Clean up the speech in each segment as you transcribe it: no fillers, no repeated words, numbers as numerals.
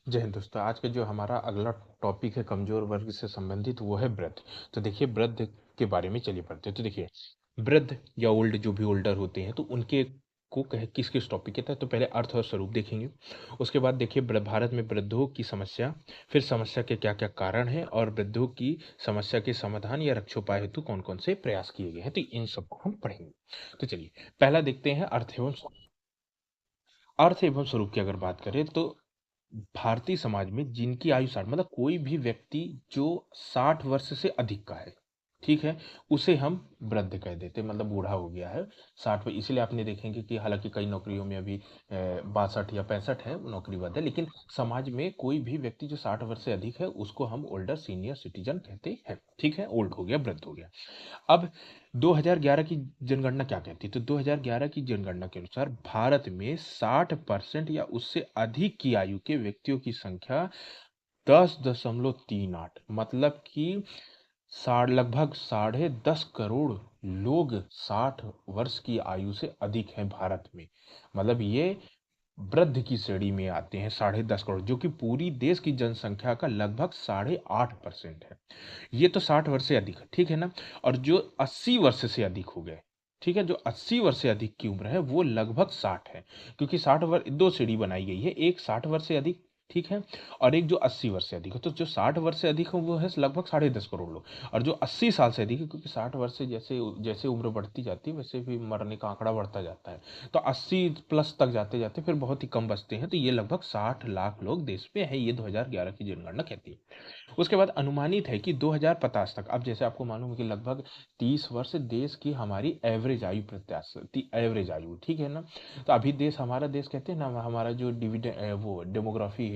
जय हिंद दोस्तों। आज का जो हमारा अगला टॉपिक है कमजोर वर्ग से संबंधित, वो है वृद्ध। तो देखिए, वृद्ध के बारे में चलिए पढ़ते हैं। तो देखिए, वृद्ध या ओल्ड, जो भी ओल्डर होते हैं, तो उनके को कहे किस किस टॉपिक के तहत, तो पहले अर्थ और स्वरूप देखेंगे। उसके बाद देखिए भारत में वृद्धों की समस्या, फिर समस्या के क्या क्या कारण हैं, और वृद्धों की समस्या के समाधान या रक्षोपाय हेतु कौन कौन से प्रयास किए गए हैं, तो इन सबको हम पढ़ेंगे। तो चलिए पहला देखते हैं अर्थ एवं स्वरूप। अर्थ एवं स्वरूप की अगर बात करें, तो भारतीय समाज में जिनकी आयु 60, मतलब कोई भी व्यक्ति जो 60 वर्ष से अधिक का है, ठीक है, उसे हम वृद्ध कह देते हैं, मतलब बूढ़ा हो गया है 60 पे। इसलिए आपने देखेंगे कि हालांकि कई नौकरियों में अभी 62 या 65 है नौकरी वृद्ध है, लेकिन समाज में कोई भी व्यक्ति जो 60 वर्ष से अधिक है उसको हम ओल्डर सीनियर सिटीजन कहते हैं। ठीक है, ओल्ड हो गया, वृद्ध हो गया। अब 2011 की जनगणना क्या कहती है? तो 2011 की जनगणना के अनुसार भारत में 60% या उससे अधिक की आयु के व्यक्तियों की संख्या 10.38, मतलब कि लगभग 10.5 करोड़ लोग 60 वर्ष की आयु से अधिक हैं भारत में। मतलब ये वृद्ध की श्रेणी में आते हैं, 10.5 करोड़, जो कि पूरी देश की जनसंख्या का लगभग 8.5% है। ये तो 60 वर्ष से अधिक है, ठीक है ना। और जो 80 वर्ष से अधिक हो गए, ठीक है, जो 80 वर्ष से अधिक की उम्र है वो लगभग 60 है। क्योंकि 60 वर्ष, दो श्रेणी बनाई गई है, एक 60 वर्ष से अधिक, ठीक है, और एक जो 80 वर्ष से अधिक है। तो जो 60 वर्ष से अधिक है वो है लगभग 10.5 करोड़ लोग। और जो 80 साल से अधिक है, क्योंकि 60 वर्ष से जैसे जैसे उम्र बढ़ती जाती है वैसे भी मरने का आंकड़ा बढ़ता जाता है, तो 80 प्लस तक जाते जाते फिर बहुत ही कम बचते हैं। तो ये लगभग 60 लाख लोग देश में है, ये 2011 की जनगणना कहती है। उसके बाद अनुमानित है कि 2050 तक, अब जैसे आपको मालूम है कि लगभग 30 वर्ष देश की हमारी एवरेज आयु प्रत्याशा, एवरेज आयु, ठीक है ना। तो अभी देश, हमारा देश कहते हैं ना, हमारा जो डिविडेंड वो डेमोग्राफी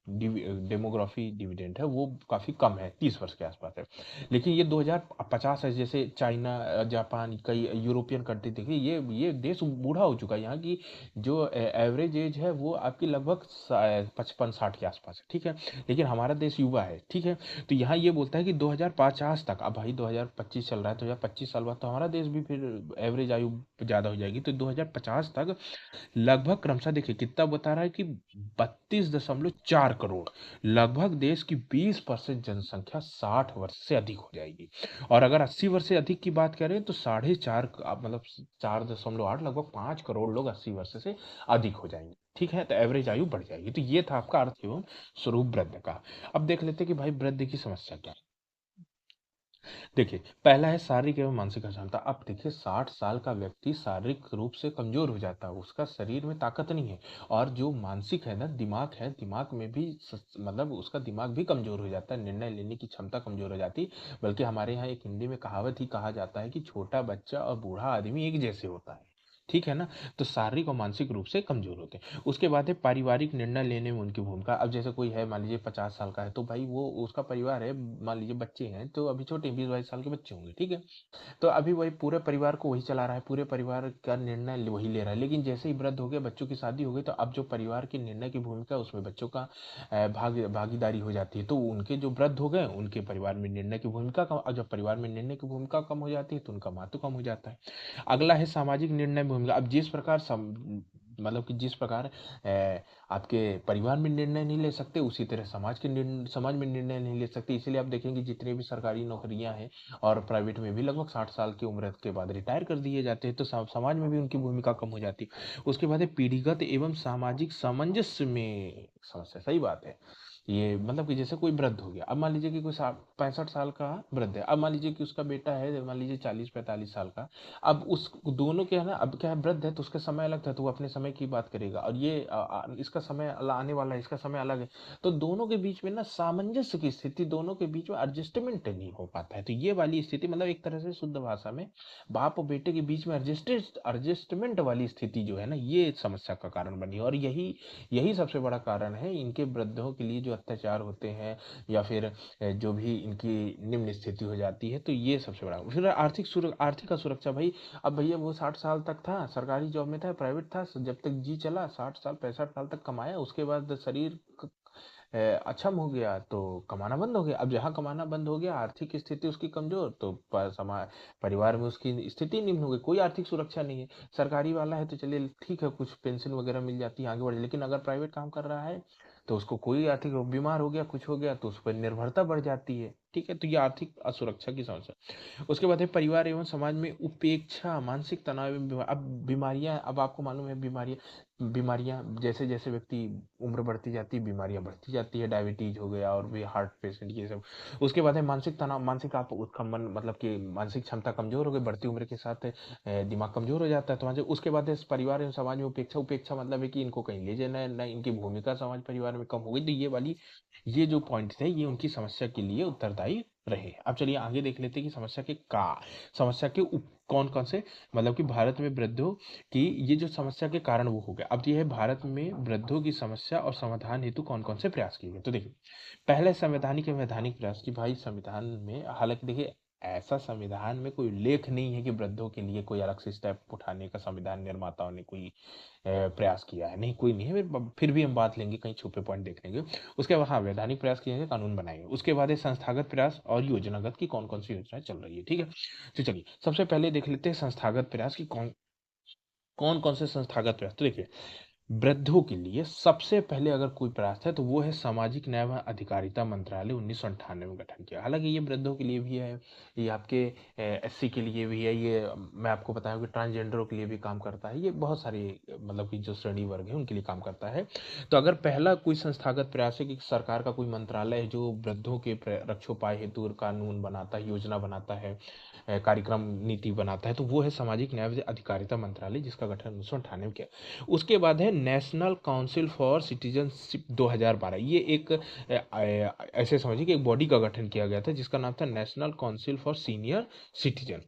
डेमोग्राफी डिविडेंड है वो काफ़ी कम है, 30 वर्ष के आसपास है। लेकिन ये 2050 है, जैसे चाइना, जापान, कई यूरोपियन कंट्री, देखिए ये देश बूढ़ा हो चुका है। यहाँ की जो एवरेज एज है वो आपकी लगभग 55-60 के आसपास है, ठीक है। लेकिन हमारा देश युवा है, ठीक है। तो यहाँ ये बोलता है कि 2050 तक, अब भाई 2025 चल रहा है, 2025 साल बाद तो हमारा देश भी फिर एवरेज आयु ज़्यादा हो जाएगी। तो 2050 तक लगभग क्रमशः देखिए कितना बता रहा है कि 32.4 करोड़, लगभग देश की 20% जनसंख्या 60 वर्ष से अधिक हो जाएगी। और अगर 80 वर्ष से अधिक की बात करें तो 4.5, मतलब 4.8, लगभग 5 करोड़ लोग 80 वर्ष से अधिक हो जाएंगे, ठीक है। तो एवरेज आयु बढ़ जाएगी। तो ये था आपका अर्थ एवं स्वरूप वृद्ध का। अब देख लेते हैं कि भाई वृद्ध की समस्या क्या है। देखिए, पहला है शारीरिक एवं मानसिक अक्षमता। अब देखिए, 60 साल का व्यक्ति शारीरिक रूप से कमजोर हो जाता है, उसका शरीर में ताकत नहीं है। और जो मानसिक है ना, दिमाग है, दिमाग में भी मतलब उसका दिमाग भी कमजोर हो जाता है, निर्णय लेने की क्षमता कमजोर हो जाती है। बल्कि हमारे यहाँ एक हिंदी में कहावत ही कहा जाता है कि छोटा बच्चा और बूढ़ा आदमी एक जैसे होता है, ठीक है ना। तो शारीरिक और मानसिक रूप से कमजोर होते हैं। उसके बाद है पारिवारिक निर्णय लेने में उनकी भूमिका। अब जैसे कोई है, मान लीजिए 50 साल का है, तो भाई वो, उसका परिवार है, मान लीजिए बच्चे हैं, तो अभी छोटे 20-22 साल के बच्चे होंगे, ठीक है। तो अभी वही पूरे परिवार को वही चला रहा है, पूरे परिवार का निर्णय वही ले रहा है। लेकिन जैसे ही वृद्ध हो गए, बच्चों की शादी हो गई, तो अब जो परिवार के निर्णय की भूमिका है उसमें बच्चों का भागीदारी हो जाती है। तो उनके जो वृद्ध हो गए, उनके परिवार में निर्णय की भूमिका कम, और जब परिवार में निर्णय की भूमिका कम हो जाती है तो उनका महत्व कम हो जाता है। अगला है सामाजिक निर्णय भूमिका। अब जिस प्रकार मतलब कि जिस प्रकार आपके परिवार में निर्णय नहीं ले सकते, उसी तरह समाज में निर्णय नहीं ले सकते। इसीलिए आप देखेंगे जितनी भी सरकारी नौकरियां हैं और प्राइवेट में भी लगभग 60 साल की उम्र के बाद रिटायर कर दिए जाते हैं। तो समाज में भी उनकी भूमिका कम हो जाती है। उसके बाद है पीढ़ीगत एवं सामाजिक सामंजस्य में समस्या। सही बात है। ये मतलब कि जैसे कोई वृद्ध हो गया, अब मान लीजिए कि कोई 65 साल का वृद्ध है, अब मान लीजिए कि उसका बेटा है, मान लीजिए 40-45 साल का। अब उस दोनों के है ना, अब क्या है, वृद्ध है तो उसका समय अलग था, तो वो अपने समय की बात करेगा, और ये इसका समय आने वाला है, इसका समय अलग है। तो दोनों के बीच में ना सामंजस्य की स्थिति, दोनों के बीच में एडजस्टमेंट नहीं हो पाता है। तो ये वाली स्थिति, मतलब एक तरह से शुद्ध भाषा में बाप और बेटे के बीच में एडजस्टमेंट वाली स्थिति जो है ना, ये समस्या का कारण बनी है। और यही यही सबसे बड़ा कारण है इनके वृद्धों के लिए जो अत्याचार होते हैं, या फिर जो भी इनकी निम्न स्थिति हो जाती है। तो ये सबसे बड़ा। फिर आर्थिक असुरक्षा भाई। अब भैया वो 60 साल तक था, सरकारी जॉब में था, प्राइवेट था, जब तक जी चला, 60 साल 65 साल तक कमाया, उसके बाद शरीर अक्षम हो गया तो कमाना बंद हो गया। अब जहाँ कमाना बंद हो गया, आर्थिक स्थिति उसकी कमजोर, तो समाज, परिवार में उसकी स्थिति निम्न हो गई, कोई आर्थिक सुरक्षा नहीं है। सरकारी वाला है तो चलिए ठीक है, कुछ पेंशन वगैरह मिल जाती है, आगे बढ़े। लेकिन अगर प्राइवेट काम कर रहा है तो उसको कोई आर्थिक बीमार हो गया, कुछ हो गया तो उस पर निर्भरता बढ़ जाती है। ठीक है, तो ये आर्थिक असुरक्षा की समस्या। उसके बाद है परिवार एवं समाज में उपेक्षा, मानसिक तनाव एवं अब बीमारियां, अब आपको मालूम है बीमारियां बीमारियां जैसे जैसे व्यक्ति उम्र बढ़ती जाती है बीमारियां बढ़ती जाती है, डायबिटीज हो गया और भी हार्ट पेशेंट ये सब। उसके बाद है मानसिक तनाव, मानसिक आप उसका मन मतलब कि मानसिक क्षमता कमजोर हो गई, बढ़ती उम्र के साथ दिमाग कमजोर हो जाता है। तो वहाँ से उसके बाद है परिवार एवं समाज में उपेक्षा, उपेक्षा मतलब है कि इनको कहीं ले जाना है ना, इनकी भूमिका समाज परिवार में कम हो गई। तो ये जो पॉइंट थे ये उनकी समस्या के लिए उत्तरदायी रहे। अब चलिए आगे देख लेते हैं कि समस्या के कौन कौन से मतलब कि भारत में वृद्धों की ये जो समस्या के कारण वो हो गया। अब ये है भारत में वृद्धों की समस्या और समाधान हेतु कौन कौन से प्रयास किए गए। तो देखिए पहले संवैधानिक एवं वैधानिक प्रयास की भाई संविधान में, हालांकि देखिए ऐसा संविधान में कोई उल्लेख नहीं है कि वृद्धों के लिए कोई अलग से स्टेप उठाने का संविधान निर्माताओं ने कोई प्रयास किया है, नहीं कोई नहीं है। फिर भी हम बात लेंगे, कहीं छुपे पॉइंट देख लेंगे। उसके बाद हाँ वैधानिक प्रयास किए हैं, कानून बनाएंगे। उसके बाद है संस्थागत प्रयास और योजनागत की कौन कौन सी योजनाएं चल रही है। ठीक है, तो चलिए सबसे पहले देख लेते हैं संस्थागत प्रयास की कौन कौन कौन से संस्थागत प्रयास। तो देखिए वृद्धों के लिए सबसे पहले अगर कोई प्रयास है तो वो है सामाजिक न्याय व अधिकारिता मंत्रालय 1998 में गठन किया। हालांकि ये वृद्धों के लिए भी है, ये आपके एससी के लिए भी है, ये मैं आपको बताऊं कि ट्रांसजेंडरों के लिए भी काम करता है, ये बहुत सारे मतलब कि जो श्रेणी वर्ग है उनके लिए काम करता है। तो अगर पहला कोई संस्थागत प्रयास है कि सरकार का कोई मंत्रालय है जो वृद्धों के रक्षोपाय हेतु कानून बनाता है, योजना बनाता है, कार्यक्रम नीति बनाता है, तो वो है सामाजिक न्याय व अधिकारिता मंत्रालय जिसका गठन 1998 में किया। उसके बाद है नेशनल काउंसिल फॉर सिटीजनशिप 2012। ये एक ऐसे समझिए कि एक बॉडी का गठन किया गया था जिसका नाम था national council for senior citizen.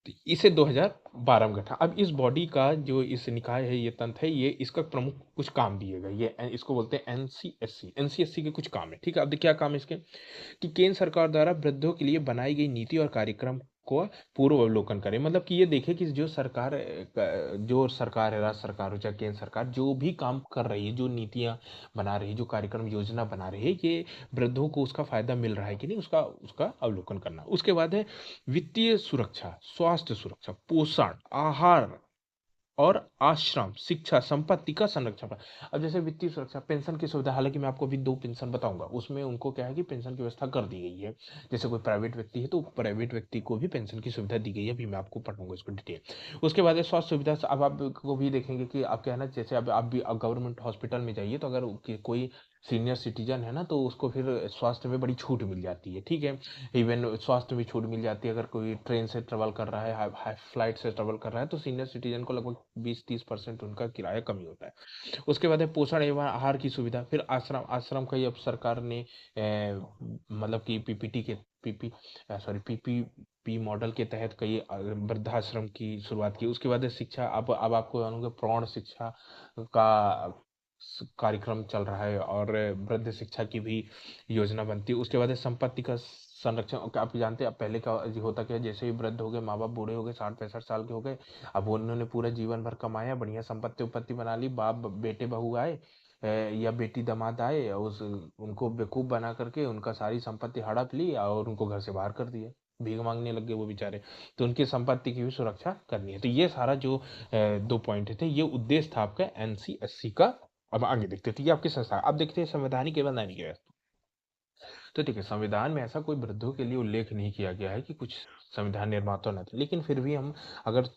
तो इसे 2012 में गठा। अब इस बॉडी का जो इस निकाय है, ये तंत्र है, ये इसका प्रमुख कुछ काम दिए गए, ये इसको बोलते हैं एनसीएससी। एनसीएससी के कुछ काम है। ठीक है, अब देखिए क्या काम है इसके कि केंद्र सरकार द्वारा वृद्धों के लिए बनाई गई नीति और कार्यक्रम को पूर्व अवलोकन करें। मतलब कि ये देखे कि जो सरकार है, राज्य सरकार हो चाहे केंद्र सरकार, जो भी काम कर रही है, जो नीतियां बना रही है, जो कार्यक्रम योजना बना रही है, ये वृद्धों को उसका फायदा मिल रहा है कि नहीं, उसका उसका अवलोकन करना। उसके बाद है वित्तीय सुरक्षा, स्वास्थ्य सुरक्षा, पोषण, आहार और आश्रम, शिक्षा, संपत्ति का संरक्षण। अब जैसे वित्तीय सुरक्षा, पेंशन की सुविधा, हालांकि मैं आपको अभी 2 पेंशन बताऊंगा, उसमें उनको क्या है कि पेंशन की व्यवस्था कर दी गई है। जैसे कोई प्राइवेट व्यक्ति है तो प्राइवेट व्यक्ति को भी पेंशन की सुविधा दी गई है, अभी मैं आपको पढ़ाऊंगा इसको डिटेल। उसके बाद है स्वास्थ्य सुविधा। अब आपको भी देखेंगे कि आप क्या है ना, जैसे अब आप भी गवर्नमेंट हॉस्पिटल में जाइए तो अगर कोई सीनियर सिटीजन है ना तो उसको फिर स्वास्थ्य में बड़ी छूट मिल जाती है। ठीक है, इवन स्वास्थ्य में छूट मिल जाती है। अगर कोई ट्रेन से ट्रेवल कर रहा है, हाई फ्लाइट से ट्रेवल कर रहा है, तो सीनियर सिटीजन को लगभग 20-30% उनका किराया कमी होता है। उसके बाद है पोषण एवं आहार की सुविधा। फिर आश्रम, आश्रम का ही अब सरकार ने मतलब कि पीपीटी के पीपी सॉरी पीपीपी मॉडल के तहत कई वृद्धाश्रम की शुरुआत की। उसके बाद है शिक्षा। अब आपको जानूंगा प्रौढ़ शिक्षा का कार्यक्रम चल रहा है और वृद्ध शिक्षा की भी योजना बनती है। उसके बाद है संपत्ति का संरक्षण। आप जानते हैं अब पहले क्या होता, क्या जैसे ही वृद्ध हो गए, माँ बाप बूढ़े हो गए, 60-65 साल के हो गए, अब उन्होंने पूरा जीवन भर कमाया, बढ़िया संपत्ति उपत्ति बना ली, बाप बेटे बहू आए या बेटी दामाद आए, उस उनको बेवकूफ बना करके उनका सारी संपत्ति हड़प ली और उनको घर से बाहर कर दिया, भीख मांगने लग गए वो बेचारे। तो उनकी संपत्ति की भी सुरक्षा करनी है। तो ये सारा जो 2 पॉइंट थे, ये उद्देश्य था आपका एनसीएससी का। अब आगे देखते थे ये आपकी संस्था। अब देखते हैं संवैधानिक एवं वैधानिक व्यवस्था। तो देखिए संविधान में ऐसा कोई वृद्धों के लिए उल्लेख नहीं किया गया है कि कुछ संविधान निर्माता ने, लेकिन फिर भी हम अगर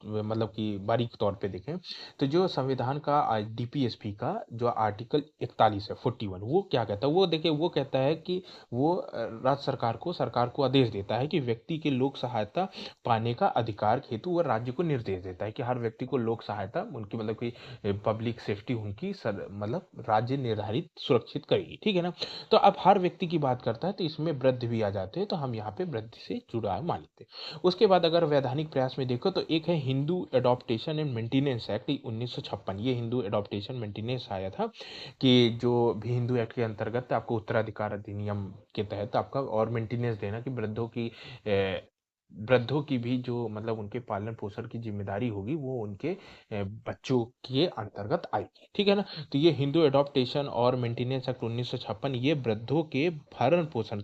मतलब कि बारीक तौर पे देखें तो जो संविधान का डीपीएसपी का जो आर्टिकल 41 है 41, वो क्या कहता है, वो देखिए वो कहता है कि वो राज्य सरकार को आदेश देता है कि व्यक्ति के लोक सहायता पाने का अधिकार हेतु वह राज्य को निर्देश देता है कि हर व्यक्ति को लोक सहायता उनकी मतलब कि पब्लिक सेफ्टी उनकी मतलब राज्य निर्धारित सुरक्षित करेगी। ठीक है ना, तो अब हर व्यक्ति की बात करता है तो इसमें वृद्ध भी आ जाते हैं, तो हम यहाँ पे वृद्ध से जुड़ा मान लेते हैं। उसके बाद अगर वैधानिक प्रयास में देखो तो एक है Hindu adaptation and maintenance act 1956। ये हिंदू एडॉप्टेशन मेंटेनेंस आया था कि जो भी हिंदू एक्ट के अंतर्गत आपको उत्तराधिकार अधिनियम के तहत आपका और मेंटेनेंस देना कि वृद्धों की भी जो मतलब उनके पालन पोषण की जिम्मेदारी होगी वो उनके बच्चों के अंतर्गत आएगी। ठीक है ना, तो ये हिंदू एडॉप्टेशन और मेंटेनेंस एक्ट 1956 ये वृद्धों के भरण पोषण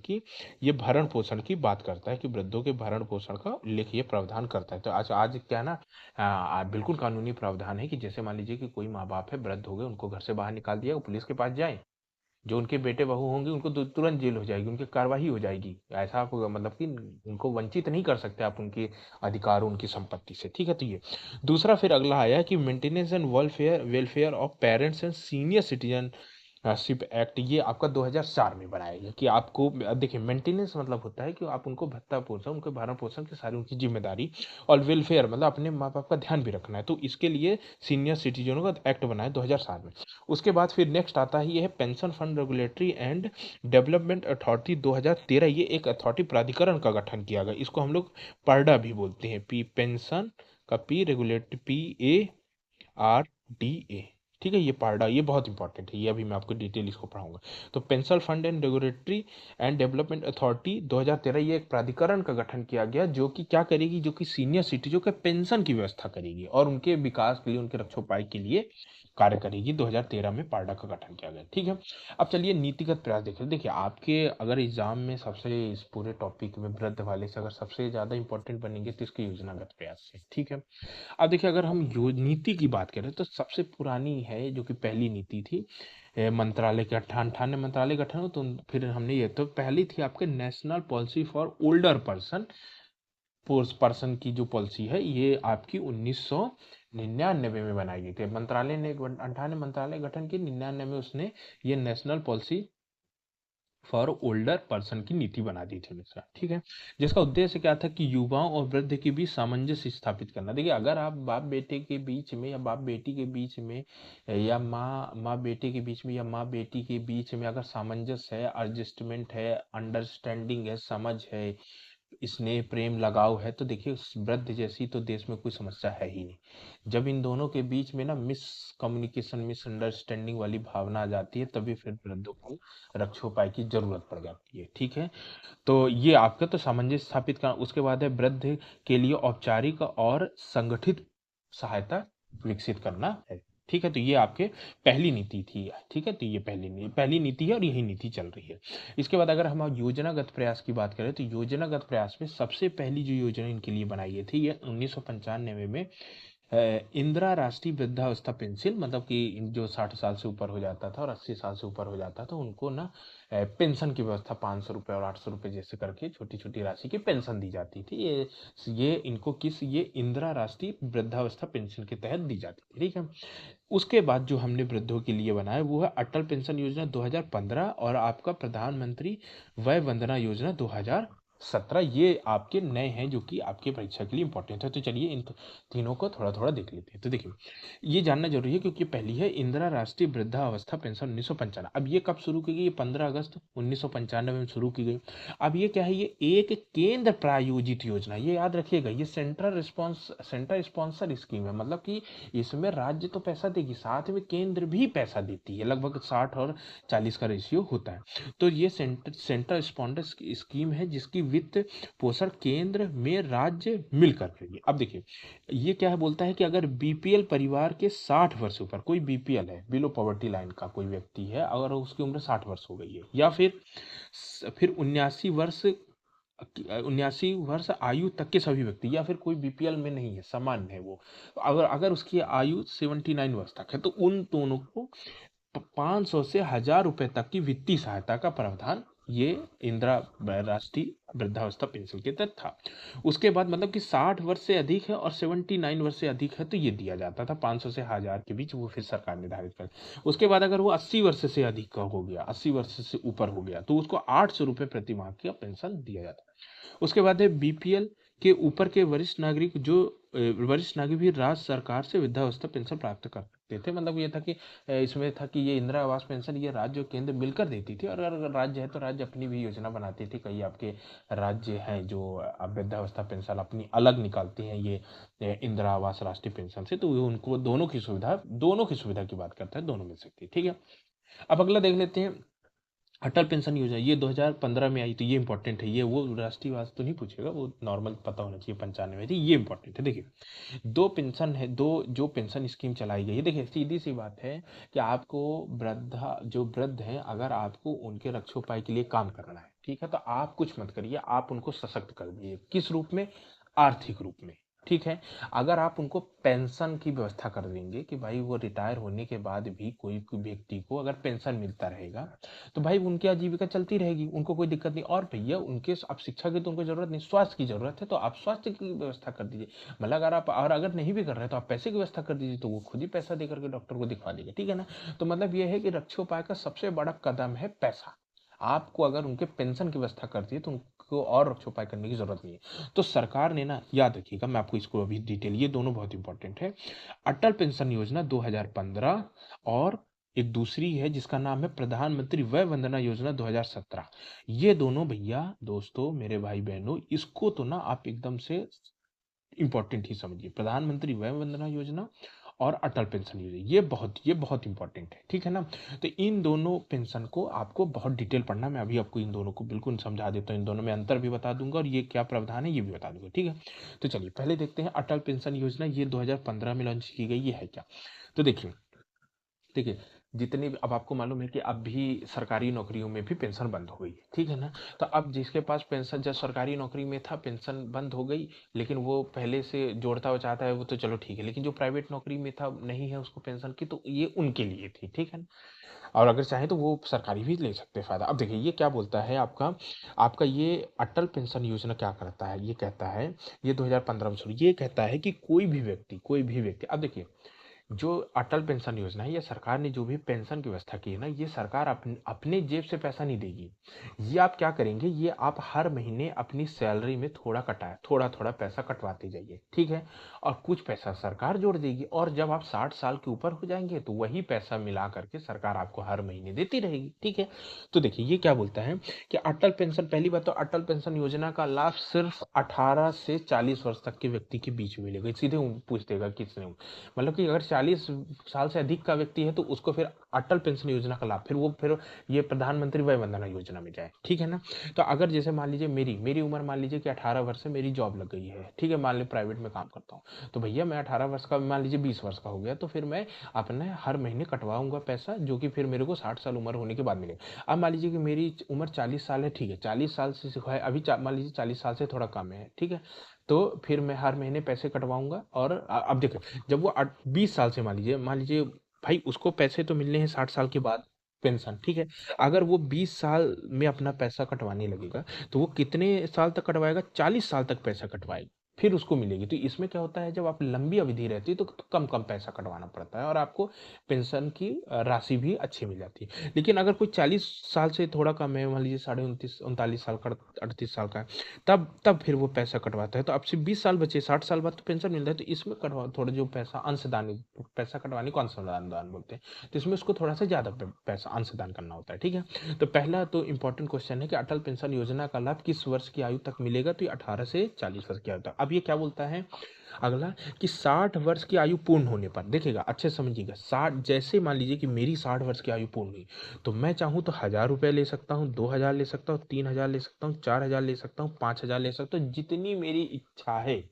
की बात करता है कि वृद्धों के भरण पोषण का उल्लेख ये प्रावधान करता है। तो आज क्या है ना, बिल्कुल कानूनी प्रावधान है कि जैसे मान लीजिए कि कोई माँ बाप है, वृद्ध हो गए, उनको घर से बाहर निकाल दिया, वो पुलिस के पास जाए जो उनके बेटे बहू होंगे उनको तुरंत जेल हो जाएगी, उनकी कार्रवाई हो जाएगी। ऐसा आप मतलब कि उनको वंचित नहीं कर सकते आप उनके अधिकार, उनकी संपत्ति से, ठीक है। तो ये दूसरा फिर अगला आया कि maintenance and welfare welfare of parents and senior citizen ship act, ये आपका 2004 में बनाया गया कि आपको देखिए मेंटेनेंस मतलब होता है कि आप उनको भत्ता पोषण, उनके भरण पोषण की सारी उनकी जिम्मेदारी, और वेलफेयर मतलब अपने माँ बाप का ध्यान भी रखना है। तो इसके लिए सीनियर सिटीजनों का एक्ट बनाया 2007 में। उसके बाद फिर नेक्स्ट आता है ये है pension fund regulatory and development authority 2013, ये एक अथॉरिटी प्राधिकरण का गठन किया गया। इसको हम लोग पर्डा भी बोलते हैं, पी पेंशन का पी रेगुलेटरी PARDA, ठीक है। ये पार्डा ये बहुत इंपॉर्टेंट है, ये अभी मैं आपको डिटेल इसको पढ़ाऊंगा। तो pension fund and regulatory and development authority 2013, ये एक प्राधिकरण का गठन किया गया जो कि क्या करेगी, जो कि सीनियर सिटीजन के पेंशन की व्यवस्था करेगी और उनके विकास के लिए, उनके रक्षोपाय के लिए कार्य करेगी। 2013 में पार्डा का गठन किया गया, ठीक है। अब चलिए नीतिगत प्रयास देखें। देखिए आपके अगर एग्जाम में सबसे इस पूरे टॉपिक में वृद्ध वाले से अगर सबसे ज्यादा इंपॉर्टेंट बनेंगे तो इसके योजनागत प्रयास से, ठीक है। अब देखिए अगर हम नीति की बात करें तो सबसे पुरानी है जो कि पहली नीति थी मंत्रालय के 98 मंत्रालय गठन हो, तो फिर हमने ये तो पहली थी आपके national policy for older person की जो पॉलिसी है ये आपकी 1999 में बनाई गई थी। मंत्रालय ने 98 मंत्रालय गठन की, 99 में उसने ये national policy for older person की नीति बना दी थी मिश्रा, ठीक है। जिसका उद्देश्य क्या था कि युवाओं और वृद्ध के बीच सामंजस्य स्थापित करना। देखिए अगर आप बाप बेटे के बीच में या बाप बेटी के बीच में या माँ बेटे के बीच में या माँ बेटी के बीच में अगर सामंजस्य है, एडजस्टमेंट है, अंडरस्टैंडिंग है, समझ है, स्नेह प्रेम लगाव है, तो देखिए उस वृद्ध जैसी तो देश में कोई समस्या है ही नहीं। जब इन दोनों के बीच में ना कम्युनिकेशन मिसअंडरस्टैंडिंग वाली भावना आ जाती है तभी फिर वृद्धों को रक्षोपाय की जरूरत पड़ जाती है, ठीक है। तो ये आपका तो सामंजस्य स्थापित करना। उसके बाद है वृद्ध के लिए औपचारिक और संगठित सहायता विकसित करना है, ठीक है। तो ये आपके पहली नीति थी, ठीक है। तो ये पहली नीति है और यही नीति चल रही है। इसके बाद अगर हम योजनागत प्रयास की बात करें तो योजनागत प्रयास में सबसे पहली जो योजना इनके लिए बनाई गई थी ये 1995 में इंदिरा राष्ट्रीय वृद्धावस्था पेंशन, मतलब कि जो 60 साल से ऊपर हो जाता था और 80 साल से ऊपर हो जाता था उनको ना पेंशन की व्यवस्था 500 रुपये और 800 रुपये जैसे करके छोटी छोटी राशि की पेंशन दी जाती थी। ये इनको ये इंदिरा राष्ट्रीय वृद्धावस्था पेंशन के तहत दी जाती थी, ठीक है। उसके बाद जो हमने वृद्धों के लिए बनाया वो है अटल पेंशन योजना 2015 और आपका प्रधानमंत्री वय वंदना योजना 2017। ये आपके नए हैं जो कि आपके परीक्षा के लिए इंपॉर्टेंट है। तो चलिए इन तीनों को थोड़ा थोड़ा देख लेते हैं। तो देखिए ये जानना जरूरी है क्योंकि पहली है इंदिरा राष्ट्रीय वृद्धावस्था पेंशन 1995। अब ये कब शुरू की गई? ये 15 अगस्त 1995 में शुरू की गई। अब ये क्या है? ये एक केंद्र प्रायोजित योजना, ये याद रखिएगा, ये सेंट्रल स्पॉन्सर स्कीम है। मतलब कि इसमें राज्य तो पैसा देगी, साथ में केंद्र भी पैसा देती है, लगभग 60 और 40 का रेशियो होता है। तो ये सेंट्रल स्पॉन्सर स्कीम है जिसकी वित्त पोषण केंद्र में राज्य मिलकर करेंगे। अब देखिए ये क्या है, बोलता है कि अगर बीपीएल परिवार के 60 वर्ष ऊपर, कोई बीपीएल है, बिलो पॉवर्टी लाइन का कोई व्यक्ति है, अगर उसकी उम्र 60 वर्ष हो गई है या फिर 79 वर्ष आयु तक के सभी व्यक्ति, या फिर कोई बीपीएल में नहीं है, सामान्य है वो, अगर अगर उसकी आयु 79 वर्ष तक है तो उन दोनों को 500 से 1000 रुपए तक की वित्तीय सहायता का प्रावधान ये इंदिरा राष्ट्रीय वृद्धावस्था पेंशन के तहत था। उसके बाद मतलब कि 60 वर्ष से अधिक है और 79 वर्ष से अधिक है तो ये दिया जाता था 500 से 1000 के बीच, वो फिर सरकार निर्धारित कर। उसके बाद अगर वो 80 वर्ष से अधिक का हो गया, 80 वर्ष से ऊपर हो गया तो उसको 800 रुपये प्रति माह का पेंशन दिया जाता है। उसके बाद है बीपीएल के ऊपर के वरिष्ठ नागरिक भी राज्य सरकार से वृद्धावस्था पेंशन प्राप्त कर सकते थे। मतलब ये था कि इसमें था कि ये इंदिरा आवास पेंशन ये राज्य और केंद्र मिलकर देती थी, और अगर राज्य है तो राज्य अपनी भी योजना बनाती थी। कई आपके राज्य हैं जो वृद्धावस्था पेंशन अपनी अलग निकालती हैं ये इंदिरा आवास राष्ट्रीय पेंशन से, तो उनको दोनों की सुविधा की बात करता है, दोनों मिल सकती है, ठीक है। अब अगला देख लेते हैं अटल पेंशन योजना, ये 2015 में आई, तो ये इंपॉर्टेंट है। ये वो राष्ट्रीय आवास तो नहीं पूछेगा, वो नॉर्मल पता होना चाहिए, 95 में थी, ये इंपॉर्टेंट है। देखिए दो जो पेंशन स्कीम चलाई गई है, देखिए सीधी सी बात है कि आपको जो वृद्ध हैं अगर आपको उनके रक्षोपाय के लिए काम करना है, ठीक है, तो आप कुछ मत करिए, आप उनको सशक्त कर दीजिए। किस रूप में? आर्थिक रूप में। ठीक है। अगर आप उनको पेंशन की व्यवस्था कर देंगे कि भाई वो रिटायर होने के बाद भी कोई व्यक्ति को अगर पेंशन मिलता रहेगा, तो भाई उनकी आजीविका चलती रहेगी, उनको कोई दिक्कत नहीं। और भैया उनके अब शिक्षा की तो उनको जरूरत नहीं, स्वास्थ्य की जरूरत है, तो आप स्वास्थ्य की व्यवस्था कर दीजिए। मतलब अगर आप, और अगर नहीं भी कर रहे हैं तो आप पैसे की व्यवस्था कर दीजिए, तो वो खुद ही पैसा दे करके डॉक्टर को दिखवा देगा, ठीक है ना। तो मतलब ये है कि रक्षोपाय का सबसे बड़ा कदम है पैसा। आपको अगर उनके पेंशन की व्यवस्था कर दी तो उनको और रक्षोपाय करने की जरूरत नहीं है। तो सरकार ने ना, याद रखिएगा, मैं आपको इसको अभी डिटेल, ये दोनों बहुत इंपॉर्टेंट है। अटल पेंशन योजना 2015 और एक दूसरी है जिसका नाम है प्रधानमंत्री वय वंदना योजना 2017। ये दोनों भैया दोस्तों मेरे भाई बहनों, इसको तो ना आप एकदम से इंपॉर्टेंट ही समझिए। प्रधानमंत्री वय वंदना योजना और अटल पेंशन योजना, ये बहुत इंपॉर्टेंट है, ठीक है ना। तो इन दोनों पेंशन को आपको बहुत डिटेल पढ़ना, मैं अभी आपको इन दोनों को बिल्कुल समझा देता हूँ, इन दोनों में अंतर भी बता दूंगा और ये क्या प्रावधान है ये भी बता दूंगा, ठीक है। तो चलिए पहले देखते हैं अटल पेंशन योजना, ये 2015 में लॉन्च की गई, ये है क्या। तो देखिए, देखिए, जितनी भी, अब आपको मालूम है कि अब भी सरकारी नौकरियों में भी पेंशन बंद हो गई है, ठीक है ना। तो अब जिसके पास पेंशन जब सरकारी नौकरी में था, पेंशन बंद हो गई, लेकिन वो पहले से जोड़ता हुआ चाहता है वो तो चलो ठीक है, लेकिन जो प्राइवेट नौकरी में था नहीं है उसको पेंशन की, तो ये उनके लिए थी, ठीक है ना। और अगर चाहे तो वो सरकारी भी ले सकते हैं फायदा। अब देखिए ये क्या बोलता है आपका, आपका ये अटल पेंशन योजना क्या करता है, ये कहता है, ये 2015 में शुरू, ये कहता है कि कोई भी व्यक्ति, अब देखिए, जो अटल पेंशन योजना है, ये सरकार ने जो भी पेंशन की व्यवस्था की है ना, ये सरकार अपने जेब से पैसा नहीं देगी। ये आप क्या करेंगे, ये आप हर महीने अपनी सैलरी में थोड़ा थोड़ा पैसा कटवाते जाइए, ठीक है। और कुछ पैसा सरकार जोड़ देगी, और जब आप 60 साल के ऊपर हो जाएंगे तो वही पैसा मिला करके सरकार आपको हर महीने देती रहेगी, ठीक है। तो देखिए ये क्या बोलता है कि अटल पेंशन, पहली बात तो अटल पेंशन योजना का लाभ सिर्फ 18 से 40 वर्ष तक के व्यक्ति के बीच में मिलेगा। सीधे पूछ देगा किसने, मतलब कि अगर 40 साल से अधिक का व्यक्ति है तो उसको फिर अटल पेंशन योजना का लाभ, फिर ये प्रधानमंत्री वय वंदना योजना में जाए, ठीक है ना। तो अगर जैसे मान लीजिए मेरी उम्र मान लीजिए कि 18 वर्ष से मेरी जॉब लग गई है, ठीक है, मान लीजिए प्राइवेट में काम करता हूँ, तो भैया मैं 18 वर्ष का, मान लीजिए 20 वर्ष का हो गया, तो फिर मैं अपने हर महीने कटवाऊंगा पैसा, जो कि फिर मेरे को 60 साल उम्र होने के बाद मिलेगा। अब मान लीजिए कि मेरी उम्र 40 साल है, ठीक है, 40 साल से है अभी, मान लीजिए 40 साल से थोड़ा कम है, ठीक है। तो फिर मैं हर महीने पैसे कटवाऊंगा, और अब देखो, जब वो 20 साल से, मान लीजिए भाई उसको पैसे तो मिलने हैं 60 साल के बाद, पेंशन, ठीक है। अगर वो 20 साल में अपना पैसा कटवाने लगेगा, तो वो कितने साल तक कटवाएगा, 40 साल तक पैसा कटवाएगा, फिर उसको मिलेगी। तो इसमें क्या होता है, जब आप लंबी अवधि रहती है तो कम कम पैसा कटवाना पड़ता है, और आपको पेंशन की राशि भी अच्छी मिल जाती है। लेकिन अगर कोई 40 साल से थोड़ा कम है, मान लीजिए 29 39 साल का, 38 साल का है, तब फिर वो पैसा कटवाता है। तो अब सिर्फ 20 साल बचे, 60 साल बाद तो पेंशन मिल रहा है, तो इसमें कटवा थोड़ा जो पैसा अंशदान, पैसा कटवाने को अंशदान दान बोलते हैं, तो इसमें उसको थोड़ा सा ज्यादा पैसा अंशदान करना होता है, ठीक है। तो पहला तो इंपॉर्टेंट क्वेश्चन है कि अटल पेंशन योजना का लाभ किस वर्ष की आयु तक मिलेगा, तो ये 18 से 40 वर्ष की आयु तक। अब ये क्या बोलता है अगला, कि 60 वर्ष की आयु पूर्ण होने पर, देखिएगा अच्छे से समझिएगा, 60, जैसे मान लीजिए कि मेरी 60 वर्ष की आयु पूर्ण हुई, तो मैं चाहूँ तो 1000 रुपये ले सकता हूँ, 2000 ले सकता हूँ, 3000 ले सकता हूँ, 4000 ले सकता हूँ, 5000 ले सकता हूँ, जितनी मेरी इच्छा है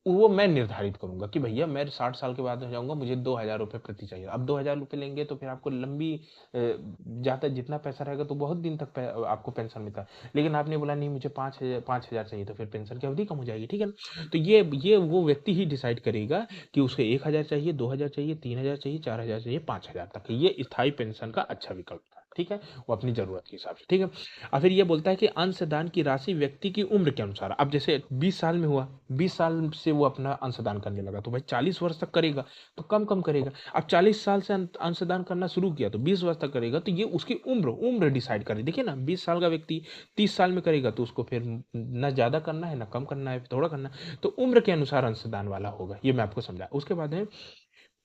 वो मैं निर्धारित करूंगा कि भैया मैं 60 साल के बाद हो जाऊंगा, मुझे 2000 रुपये प्रति चाहिए। अब 2000 रुपये लेंगे तो फिर आपको लंबी जाता, जितना पैसा रहेगा तो बहुत दिन तक आपको पेंशन मिलता है। लेकिन आपने बोला नहीं मुझे 5,000 चाहिए, तो फिर पेंशन की अवधि कम हो जाएगी, ठीक है ना। तो ये वो व्यक्ति ही डिसाइड करेगा कि उसको 1000 चाहिए, 2000 चाहिए, 3000 चाहिए, 4000 चाहिए, 5000 तक, ये स्थायी पेंशन का अच्छा विकल्प था, ठीक है, वो अपनी जरूरत के हिसाब से, ठीक है। और फिर ये बोलता है कि अंशदान की राशि व्यक्ति की उम्र के अनुसार, अब जैसे 20 साल में हुआ, 20 साल से वो अपना अंशदान करने लगा, तो भाई 40 वर्ष तक करेगा तो कम कम करेगा। अब 40 साल से अंशदान करना शुरू किया तो 20 वर्ष तक करेगा, तो ये उसकी उम्र डिसाइड करे। देखिए ना, 20 साल का व्यक्ति 30 साल में करेगा तो उसको फिर ना ज्यादा करना है ना कम करना है, थोड़ा करना है, तो उम्र के अनुसार अंशदान वाला होगा, ये मैं आपको समझा। उसके बाद है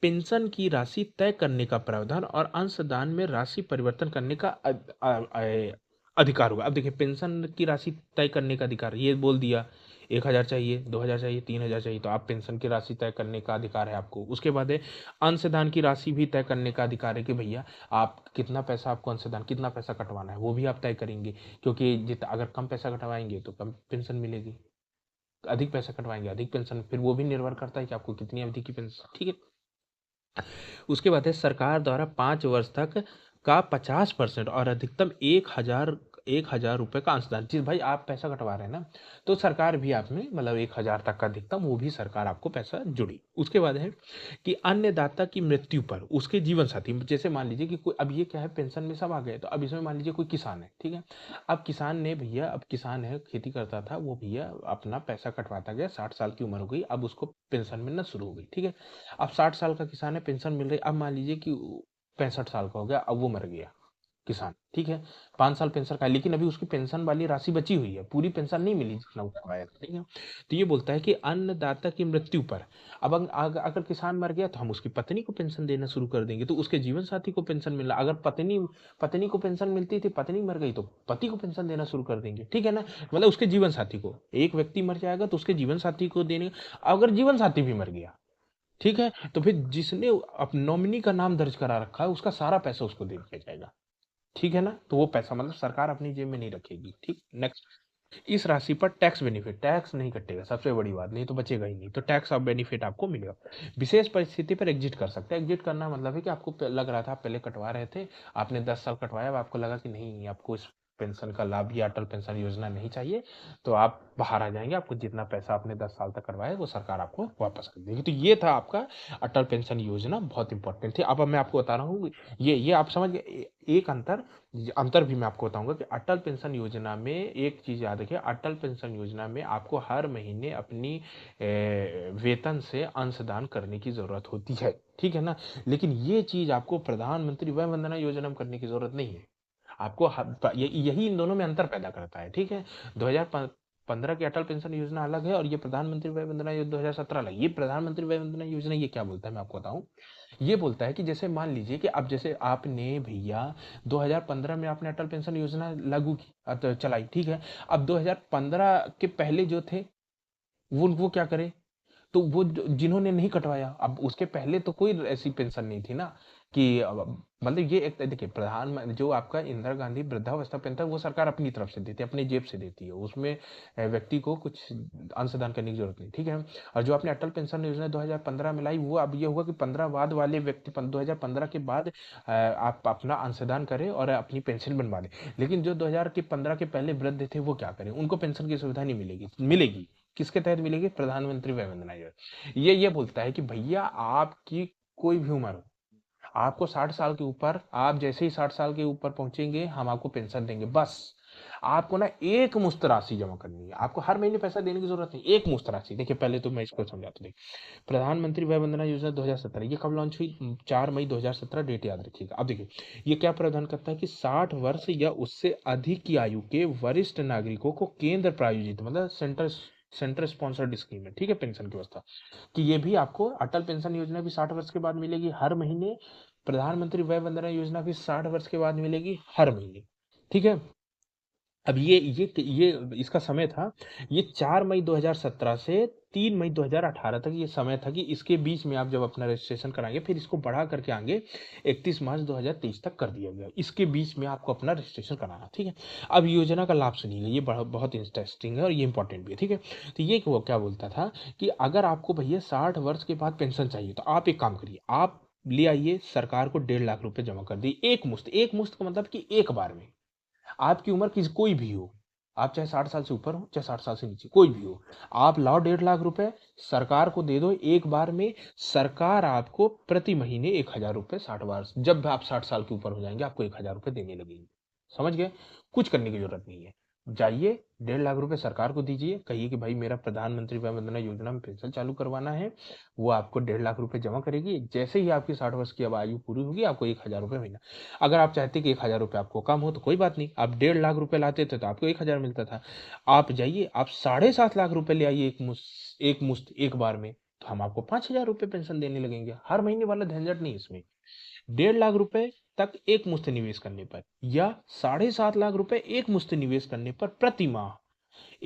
पेंशन की राशि तय करने का प्रावधान और अंशदान में राशि परिवर्तन करने का अधिकार होगा। अब देखिए, पेंशन की राशि तय करने का अधिकार ये बोल दिया, 1000 चाहिए, 2000 चाहिए, 3000 चाहिए, तो आप पेंशन की राशि तय करने का अधिकार है आपको। उसके बाद है अंशदान की राशि भी तय करने का अधिकार है कि भैया आप कितना पैसा, आपको अंशदान कितना पैसा कटवाना है वो भी आप तय करेंगे, क्योंकि जितना अगर कम पैसा कटवाएंगे तो कम पेंशन मिलेगी, अधिक पैसा कटवाएंगे अधिक पेंशन, फिर वो भी निर्भर करता है कि आपको कितनी अवधि की पेंशन, ठीक है। उसके बाद है सरकार द्वारा 5 वर्ष तक का 50% और अधिकतम 1000 1,000 रुपए का अंशदान, जिस भाई आप पैसा कटवा रहे हैं ना, तो सरकार भी आप में मतलब 1,000 तक का अधिकतम वो भी सरकार आपको पैसा जुड़ी। उसके बाद है कि अन्नदाता की मृत्यु पर उसके जीवन साथी, जैसे मान लीजिए कि कोई, अब ये क्या है, पेंशन में सब आ गए, तो अब इसमें मान लीजिए कोई किसान है, ठीक है। अब किसान ने भैया, अब किसान है, खेती करता था वो भैया, अपना पैसा कटवाता गया, 60 साल की उम्र हो गई, अब उसको पेंशन मिलना शुरू हो गई, ठीक है। अब 60 साल का किसान है, पेंशन मिल रही, अब मान लीजिए कि 65 साल का हो गया, अब वो मर गया किसान, ठीक है। 5 साल पेंशन का, लेकिन अभी उसकी पेंशन वाली राशि बची हुई है, पूरी पेंशन नहीं मिली जितना वो करवाया था, ठीक है। तो ये बोलता है कि अन्नदाता की मृत्यु पर, अब अगर किसान मर गया तो हम उसकी पत्नी को पेंशन देना शुरू कर देंगे, तो उसके जीवन साथी को पेंशन मिलना, अगर पत्नी पत्नी को पेंशन मिलती थी, पत्नी मर गई तो पति को पेंशन देना शुरू कर देंगे, ठीक है ना। मतलब उसके जीवन साथी को, एक व्यक्ति मर जाएगा तो उसके जीवन साथी को देने, अगर जीवन साथी भी मर गया, ठीक है, तो फिर जिसने नॉमिनी का नाम दर्ज करा रखा है उसका सारा पैसा उसको दे दिया जाएगा, ठीक है ना। तो वो पैसा मतलब सरकार अपनी जेब में नहीं रखेगी, ठीक। नेक्स्ट, इस राशि पर टैक्स बेनिफिट, टैक्स नहीं कटेगा, सबसे बड़ी बात, नहीं तो बचेगा ही नहीं, तो टैक्स ऑफ बेनिफिट आपको मिलेगा। विशेष परिस्थिति पर एग्जिट कर सकते हैं, एग्जिट करना मतलब है कि आपको लग रहा था, आप पहले कटवा रहे थे, आपने 10 साल कटवाया, अब आपको लगा कि नहीं, आपको इस पेंशन का लाभ या अटल पेंशन योजना नहीं चाहिए, तो आप बाहर आ जाएंगे, आपको जितना पैसा आपने 10 साल तक करवाया वो सरकार आपको वापस कर देगी। तो ये था आपका अटल पेंशन योजना, बहुत इंपॉर्टेंट थी। अब मैं आपको बता रहा हूँ, ये आप समझ गए, एक अंतर भी मैं आपको बताऊंगा कि अटल पेंशन योजना में एक चीज याद रखिए, अटल पेंशन योजना में आपको हर महीने अपनी वेतन से अंशदान करने की जरूरत होती है, ठीक है ना। लेकिन ये चीज आपको प्रधानमंत्री वय वंदना योजना में करने की जरूरत नहीं है। आपको यही इन दोनों में अंतर पैदा करता है, ठीक है। 2015 की अटल पेंशन योजना अलग है और ये प्रधानमंत्री वय वंदना योजना 2017 अलग। ये प्रधानमंत्री वय वंदना योजना ये क्या बोलता है मैं आपको बताऊं। ये बोलता है कि जैसे मान लीजिए कि अब जैसे आपने भैया 2015 में आपने अटल पेंशन योजना लागू की, चलाई, ठीक है। अब 2015 के पहले जो थे वो क्या करे, तो वो जिन्होंने नहीं कटवाया, अब उसके पहले तो कोई ऐसी पेंशन नहीं थी ना कि मतलब ये एक देखिए, जो आपका इंदिरा गांधी वृद्धावस्था पेंशन वो सरकार अपनी तरफ से देती है, अपनी जेब से देती है, उसमें व्यक्ति को कुछ अंशदान करने की जरूरत नहीं, ठीक है। और जो आपने अटल पेंशन योजना 2015 में लाई, वो अब ये होगा कि 15 बाद वाले व्यक्ति 2015 के बाद आप अपना अंशदान करें और अपनी पेंशन बनवा लें। लेकिन जो 2015 के पहले वृद्ध थे वो क्या करें, उनको पेंशन की सुविधा नहीं मिलेगी, मिलेगी किसके तहत मिलेगी, प्रधानमंत्री वय वंदना योजना। ये बोलता है कि भैया आपकी कोई भी उम्र हो, आपको 60 साल के ऊपर, आप जैसे ही 60 साल के ऊपर पहुंचेंगे हम आपको पेंशन देंगे, बस आपको ना एक मुश्त राशि जमा करनी है, आपको हर महीने पैसा देने की जरूरत नहीं, एक मुश्त राशि। देखिए पहले तो मैं इसको समझाता हूँ। प्रधानमंत्री वय वंदना योजना 2017 ये कब लॉन्च हुई, 4 मई 2017, डेट याद रखिएगा। अब देखिए ये क्या प्रावधान करता है कि 60 वर्ष या उससे अधिक की आयु के वरिष्ठ नागरिकों को केंद्र प्रायोजित, मतलब सेंटर स्पॉन्सर्ड स्कीम है, ठीक है, पेंशन की व्यवस्था, कि ये भी आपको अटल पेंशन योजना भी 60 वर्ष के बाद मिलेगी हर महीने, प्रधानमंत्री वय वंदना योजना भी 60 वर्ष के बाद मिलेगी हर महीने, ठीक है। अब ये इसका समय था, ये 4 मई 2017 से 3 मई 2018 तक ये समय था कि इसके बीच में आप जब अपना रजिस्ट्रेशन कराएंगे, फिर इसको बढ़ा करके आगे 31 मार्च 2023 तक कर दिया गया, इसके बीच में आपको अपना रजिस्ट्रेशन कराना, ठीक है। अब योजना का लाभ सुनिएगा, ये बहुत इंटरेस्टिंग है और ये इंपॉर्टेंट भी है, ठीक है। तो ये वो क्या बोलता था कि अगर आपको भैया 60 वर्ष के बाद पेंशन चाहिए तो आप एक काम करिए, आप ले आइए, सरकार को 1.5 लाख रुपए जमा कर दिए, एक मुश्त का मतलब कि एक बार में। आपकी उम्र किसी कोई भी हो, आप चाहे 60 साल से ऊपर हो चाहे 60 साल से नीचे कोई भी हो, आप लाओ 1.5 लाख रुपए, सरकार को दे दो एक बार में, सरकार आपको प्रति महीने 1,000 रुपए 60 बार, जब आप 60 साल के ऊपर हो जाएंगे आपको 1,000 रुपए देने लगेंगे। समझ गए, कुछ करने की जरूरत नहीं है। जाइए 1.5 लाख रुपए सरकार को दीजिए, कहिए कि भाई मेरा प्रधानमंत्री वय वंदना योजना में पेंशन चालू करवाना है, वो आपको 1.5 लाख रुपए जमा करेगी, जैसे ही आपकी 60 वर्ष की अब आयु पूरी होगी आपको 1,000 रुपए महीना। अगर आप चाहते कि 1,000 रुपए आपको कम हो तो कोई बात नहीं, आप 1.5 लाख रुपए लाते थे तो आपको 1,000 मिलता था। आप जाइए, आप 7.5 लाख रुपए ले आइए एक मुश्त एक बार में, तो हम आपको 5,000 रुपए पेंशन देने लगेंगे, हर महीने वाला झंझट नहीं इसमें। 1.5 लाख रुपए तक एक मुश्त निवेश करने पर, या 7.5 लाख रुपए एक मुश्त निवेश करने पर प्रति माह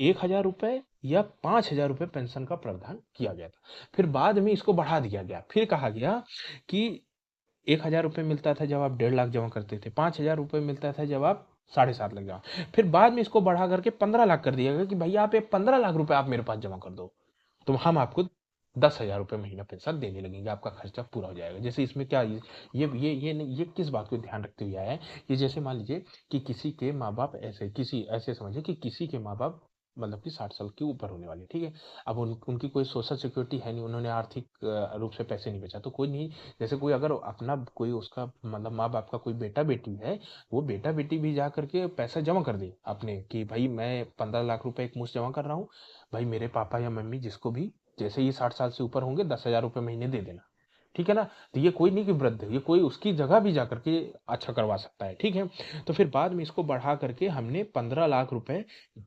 1,000 रुपए या 5,000 रुपए पेंशन का प्रावधान किया गया था। फिर बाद में इसको बढ़ा दिया गया, फिर कहा गया कि 1,000 रुपए मिलता था जब आप 1.5 लाख जमा करते थे, 5,000 रुपए मिलता था जब आप 7.5 लाख जमा, फिर बाद में इसको बढ़ा करके 15 लाख कर दिया गया कि भैया आप 15 लाख रुपए आप मेरे पास जमा कर दो, तो हम आपको 10,000 रुपये महीना पेंशन देने लगेंगे, आपका खर्चा पूरा हो जाएगा। जैसे इसमें क्या ये नहीं, ये किस बात को ध्यान रखते हुए आया है कि जैसे मान लीजिए कि किसी के माँ बाप ऐसे समझिए कि किसी के माँ बाप मतलब कि 60 साल के ऊपर होने वाले, ठीक है। अब उनकी कोई सोशल सिक्योरिटी है नहीं, उन्होंने आर्थिक रूप से पैसे नहीं बचा, तो कोई नहीं, जैसे कोई अगर अपना कोई उसका मतलब माँ बाप का कोई बेटा बेटी है, वो बेटा बेटी भी जा करके पैसा जमा कर दे अपने कि भाई मैं 15 लाख रुपए एक मुश्त जमा कर रहा हूँ, भाई मेरे पापा या मम्मी जिसको भी, जैसे ये 60 साल से ऊपर होंगे, 10,000 रुपये महीने दे देना, ठीक है ना। तो ये कोई नहीं कि वृद्ध है, ये कोई उसकी जगह भी जा करके अच्छा करवा सकता है, ठीक है। तो फिर बाद में इसको बढ़ा करके हमने 15 लाख रुपए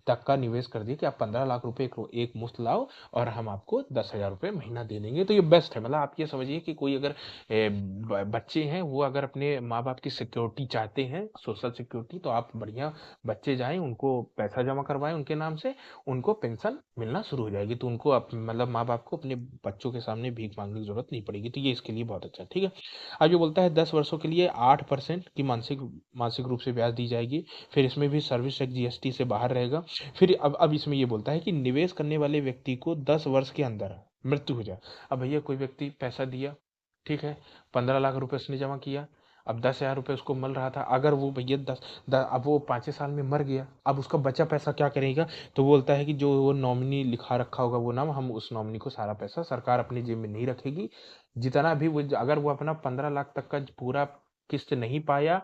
तक का निवेश कर दिया कि आप 15 लाख रुपए एक मुश्त लाओ और हम आपको 10,000 रुपये महीना दे देंगे। तो ये बेस्ट है, मतलब आप ये समझिए कि कोई अगर बच्चे हैं, वो अगर अपने माँ बाप की सिक्योरिटी चाहते हैं, सोशल सिक्योरिटी, तो आप बढ़िया बच्चे जाएं, उनको पैसा जमा करवाएं उनके नाम से, उनको पेंशन मिलना शुरू हो जाएगी, तो उनको मतलब माँ बाप को अपने बच्चों के सामने भीख मांगने की जरूरत नहीं पड़ेगी। तो ये इसके लिए बहुत अच्छा है, ठीक है। अब ये बोलता है 10 वर्षों के लिए 8% की मानसिक मासिक रूप से ब्याज दी जाएगी। फिर इसमें भी सर्विस टैक्स जीएसटी से बाहर रहेगा। फिर अब इसमें ये बोलता है कि निवेश करने वाले व्यक्ति को 10 वर्ष के अंदर मृत्यु हो जाए। अब भैया कोई व्यक्ति पैसा दिया, ठीक है, 15 लाख रुपए उसने जमा किया, अब 10,000 रुपये उसको मिल रहा था, अगर वो भैया अब वो 5 साल में मर गया, अब उसका बचा पैसा क्या करेगा। तो बोलता है कि जो वो नॉमिनी लिखा रखा होगा वो नाम, हम उस नॉमिनी को सारा पैसा सरकार अपनी जेब में नहीं रखेगी, जितना भी वो, अगर वो अपना 15 लाख तक का पूरा किस्त नहीं पाया,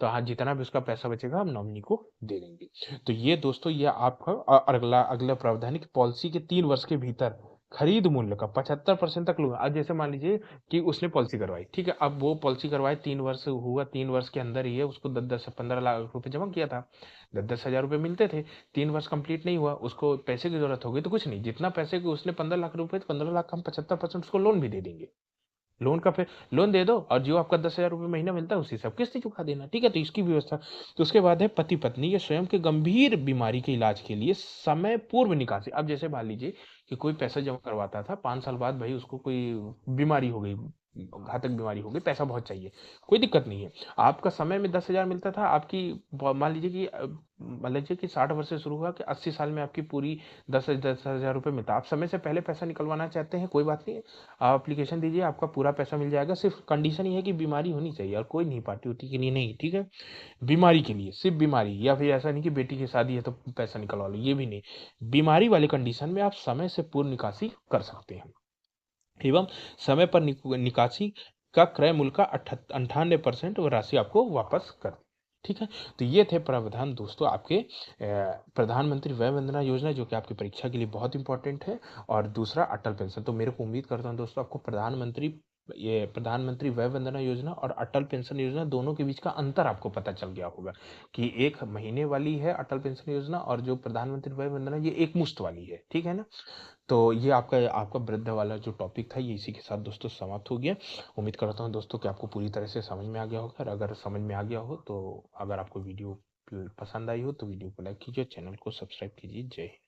तो हाँ जितना भी उसका पैसा बचेगा हम नॉमिनी को दे देंगे। तो ये दोस्तों ये आपका अगला अगला प्रावधान है कि पॉलिसी के 3 वर्ष के भीतर खरीद मूल्य का 75% तक लूंगा। अब जैसे मान लीजिए कि उसने पॉलिसी करवाई, ठीक है, अब वो पॉलिसी करवाए 3 वर्ष हुआ, 3 वर्ष के अंदर ही है, उसको 10-10 15 लाख रुपए जमा किया था, 10-10 हजार रुपये मिलते थे, 3 वर्ष कंप्लीट नहीं हुआ, उसको पैसे की जरूरत हो गई, तो कुछ नहीं, जितना पैसे की उसने 15 लाख रुपए, 15 लाख का हम 75% उसको लोन भी दे देंगे। लोन का फिर लोन दे दो और जो आपका 10,000 रुपये महीना मिलता है उसी सब किस्त चुका देना, ठीक है। तो इसकी व्यवस्था। तो उसके बाद है पति पत्नी या स्वयं के गंभीर बीमारी के इलाज के लिए समय पूर्व निकासी। अब जैसे मान लीजिए कि कोई पैसा जमा करवाता था, 5 साल बाद भाई उसको कोई बीमारी हो गई, घातक बीमारी हो गई, पैसा बहुत चाहिए, कोई दिक्कत नहीं है। आपका समय में 10,000 मिलता था, आपकी मान लीजिए कि मान लीजिए कि 60 वर्ष से शुरू हुआ कि 80 साल में आपकी पूरी 10,000 रुपये मिलता। आप समय से पहले पैसा निकलवाना चाहते हैं, कोई बात नहीं है, आप एप्लीकेशन दीजिए, आपका पूरा पैसा मिल जाएगा। सिर्फ कंडीशन ये है कि बीमारी होनी चाहिए, और कोई नहीं, पार्टी उर्टी के लिए नहीं, ठीक है। बीमारी के लिए, सिर्फ बीमारी, या फिर ऐसा नहीं कि बेटी की शादी है तो पैसा निकलवा लो, ये भी नहीं। बीमारी वाले कंडीशन में आप समय से पूर्व निकासी कर सकते हैं, एवं समय पर निकासी का क्रय मूल्य का 98% वो राशि आपको वापस कर दी। ठीक है। तो ये थे प्रावधान दोस्तों आपके प्रधानमंत्री वय वंदना योजना, जो कि आपकी परीक्षा के लिए बहुत इंपॉर्टेंट है। और दूसरा अटल पेंशन। तो मेरे को उम्मीद करता हूँ दोस्तों आपको प्रधानमंत्री वय वंदना योजना और अटल पेंशन योजना दोनों के बीच का अंतर आपको पता चल गया होगा कि एक महीने वाली है अटल पेंशन योजना, और जो प्रधानमंत्री वय वंदना ये एक मुश्त वाली है, ठीक है ना। तो ये आपका आपका वृद्ध वाला जो टॉपिक था ये इसी के साथ दोस्तों समाप्त हो गया। उम्मीद करता हूँ दोस्तों कि आपको पूरी तरह से समझ में आ गया होगा, और अगर समझ में आ गया हो तो अगर आपको वीडियो पसंद आई हो तो वीडियो को लाइक कीजिए, चैनल को सब्सक्राइब कीजिए। जय हिंद।